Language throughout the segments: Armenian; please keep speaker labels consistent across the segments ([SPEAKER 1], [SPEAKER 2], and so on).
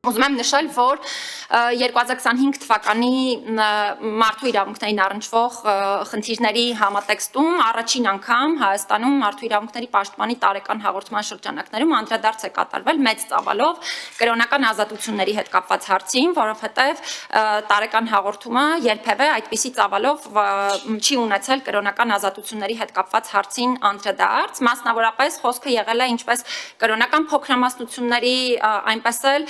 [SPEAKER 1] Ուզում եմ նշել, որ 2025 թվականի մարդու իրավունքներին առնչվող խնդիրների համատեքստում առաջին անգամ Հայաստանում մարդու իրավունքների պաշտպանի տարեկան հաղորդման շրջանակներում անդրադարձ է կատարվել մեծ ծավալով կրոնական ազատությունների հետ կապված հարցին, որովհետև տարեկան հաղորդումը երբևէ այդպիսի ծավալով չի ունեցել կրոնական ազատությունների հետ կապված հարցին անդրադարձ, մասնավորապես խոսքը եղել է ինչպես կրոնական փոքրամասնությունների, այնպես էլ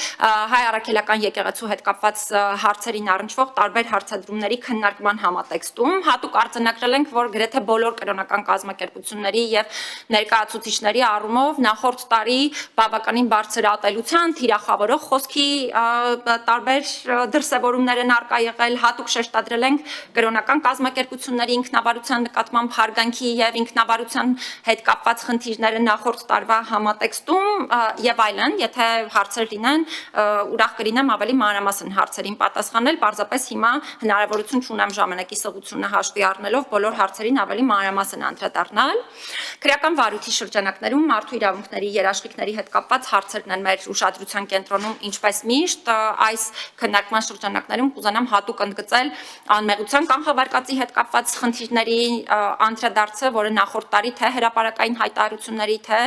[SPEAKER 1] հայ առաքելական եկեղեցու հետ կապված հարցերին առնչվող տարբեր հարցադրումների քննարկման համատեքստում հատուկ արձանագրել ենք, որ գրեթե բոլոր կրոնական կազմակերպությունների եւ ներկայացուցիչների առումով նախորդ տարի բավականին բարձր ատելության թիրախավորող խոսքի տարբեր դրսևորումներ են արկա եղել, հատուկ շեշտադրել ենք կրոնական կազմակերպությունների ինքնավարության նկատմամբ հարգանքի եւ ինքնավարության հետ կապված խնդիրները նախորդ տարվա համատեքստում եւ այլն, եթե հարցեր լինեն ուրախ կլինեմ ավելի մանրամասն հարցերին պատասխանել, պարզապես հիմա հնարավորություն չունեմ ժամանակի սղությունը հաշվի առնելով բոլոր հարցերին ավելի մանրամասն անդրադառնալ։ Քրեական վարույթի շրջանակներում մարդու իրավունքների երաշխիքների հետ կապված հարցերն են մեր ուշադրության կենտրոնում, ինչպես միշտ այս քննարկման շրջանակներում կուզենամ հատուկ ընդգծել անմեղության կանխավարկածի հետ կապված խնդիրների անդրադարձը, որը նախորդ տարի թե հրապարակային հայտարարությունների, թե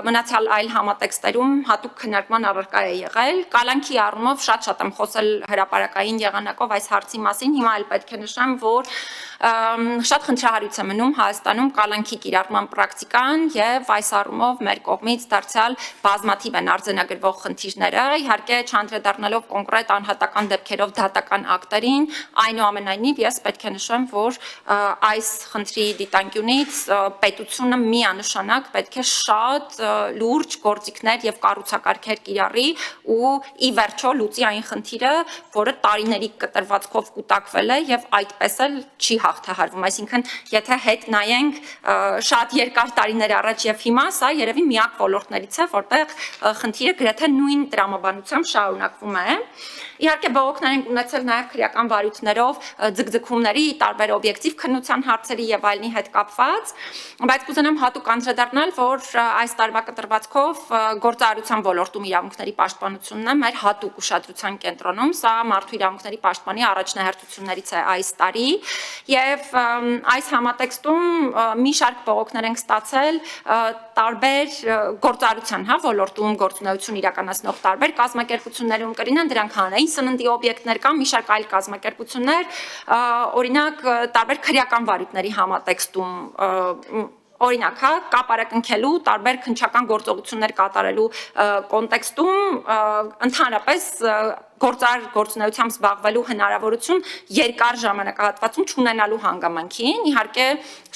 [SPEAKER 1] մնացյալ այլ համատեքստերում հատուկ քննարկման առարկա է եղել։ Կալանքի առումով շատ եմ խոսել հրապարակային եղանակով այս հարցի մասին, հիմա էլ պետք է նշեմ, որ շատ խնդրահարույց է մնում Հայաստանում կալանքի կիրառման պրակտիկան եւ այս առումով մեր կողմից դարձյալ բազմաթիվ են արձանագրվող խնդիրները, իհարկե չանդրադառնալով կոնկրետ անհատական դեպքերով դատական ակտերին, այնուամենայնիվ ես պետք է նշեմ, որ այս խնդրի դիտանկյունից պետությունը միանշանակ պետք է շատ լուրջ գործիքներ եւ կառուցակարգեր կիրառի ու ի վերջո լուծի այն խնդիրը, որը տարիների կտրվածքով կուտակվել է եւ այդպես էլ չի հաղթահարվում, այսինքն եթե հետ նայենք շատ երկար տարիներ առաջ եւ հիմա, սա երևի միակ ոլորտներից է, որտեղ խնդիրը գրեթե նույն տրամաբանությամբ շարունակվում է։ Իհարկե բողոքներ են ունեցել նաև քրեական վարույթներով ձգձգումների, տարբեր օբյեկտիվ քննության հարցերի եւ այլնի հետ կապված, բայց կուզենամ հատուկ անդրադառնալ, որ այս տարվա կտրվածքով գործարարության ոլորտում իրավունքների պաշտպանությունն է մեր հատուկ ուշադրության կենտրոնում, սա մարդու իրավունքների պաշտպանի առաջնահերթություններից է այս տարի եւ այս համատեքստում մի շարք բողոքներ ենք ստացել տարբեր գործարարության ոլորտում գործունեություն իրականացնող տարբեր կազմակերպություններում կլինեն դրանք հանրային սննդի օբյեկտներ կամ մի շարք այլ կազմակերպություններ, օրինակ տարբեր քրեական վարույթների համատեքստում օրինակ, կապարակնքելու, տարբեր քննչական գործողություններ կատարելու կոնտեքստում ընդհանրապես գործունեությամբ զբաղվելու հնարավորություն երկար ժամանակահատվածում չունենալու հանգամանքին, իհարկե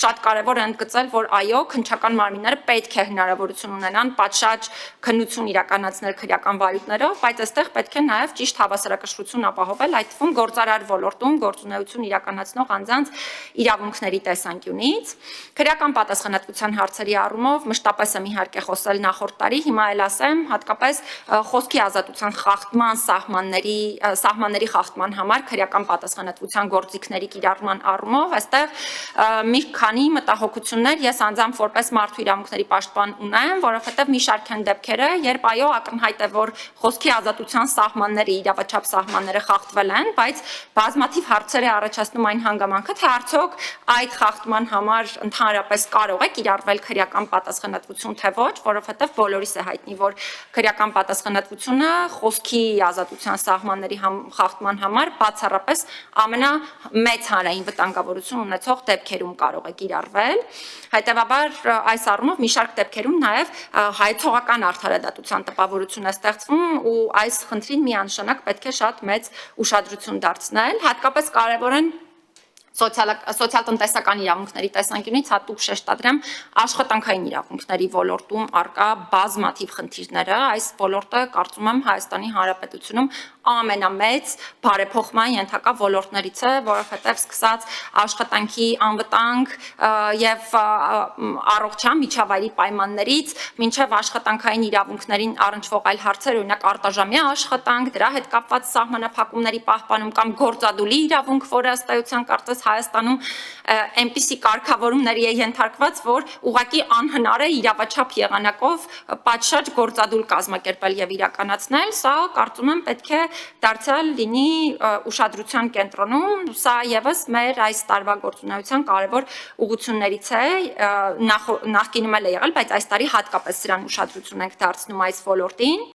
[SPEAKER 1] շատ կարևոր է ընդգծել, որ այո, քննչական մարմինները պետք է հնարավորություն ունենան պատշաճ քննություն իրականացնել քրեական վարույթներով, բայց այստեղ պետք է նաև ճիշտ հավասարակշռություն ապահովել, այդ թվում գործարար ոլորտում գործունեություն իրականացնող անձանց իրավունքների տեսանկյունից։ Քրեական պատասխանատվության հարցերի առումով մշտապես եմ իհարկե խոսել նախորդ տարի, հիմա էլ ասեմ, հատկապես խոսքի ազատության խախտման սահմանների խախտման համար քրեական պատասխանատվության գործիքների կիրառման առումով, այստեղ մի քանի մտահոգություններ ես անձամբ որպես մարդու իրավունքների պաշտպան ունեմ, որովհետև մի շարք են դեպքերը, երբ այո ակնհայտ է, որ խոսքի ազատության սահմանները, իրավաչափ սահմանները խախտվել են, բայց բազմաթիվ հարցեր է առաջացնում այն հանգամանքը, թե արդյոք այդ խախտման համար ընդհանրապես կարող է կիրառվել քրեական պատասխանատվություն, թե ոչ, որովհետև բոլորիս է հայտնի, որ քրեական պատասխանատվությունը խոսքի ազատության սահմանների խախտման համար բացառապես ամենամեծ հանրային վտանգավորություն ունեցող դեպքերում կարող է կիրառվել։ Հետևաբար այս առումով մի շարք դեպքերում նաև հայցողական արդարադատության տպավորություն է ստեղծվում ու այս խնդրին միանշանակ պետք է շատ մեծ ուշադրություն դարձնել, հատկապես կարևոր են սոցիալ-տնտեսական իրավունքների տեսանկյունից հատուկ շեշտադրեմ աշխատանքային իրավունքների ոլորտում արկա բազմաթիվ խնդիրները, այս ոլորտը կարծում եմ Հայաստանի Հանրապետությունում ամենամեծ բարեփոխման ենթակա ոլորտներից է, որովհետև սկսած աշխատանքի անվտանգ եւ առողջության միջավայրի պայմաններից մինչև աշխատանքային իրավունքներին առնչվող այլ հարցեր, օրինակ արտաժամյա աշխատանք, դրա հետ կապված սահմանափակումների պահպանում կամ գործադուլի իրավունք, որը ըստ էության կարծես Հայաստանում այնպիսի կարգավորումների է ենթարկված, որ ուղղակի անհնար է իրավաչափ եղանակով պատշաճ գործադուլ կազմակերպել եւ իրականացնել, սա կարծում եմ պետք է դարձյալ լինի ուշադրության կենտրոնում, սա եւս մեր այս տարվա գործունեության կարևոր ուղղություններից է, նախկինում էլ է եղել, բայց այս տարի հատկապես սրան ուշադրություն ենք դարձնում այս ոլորտին,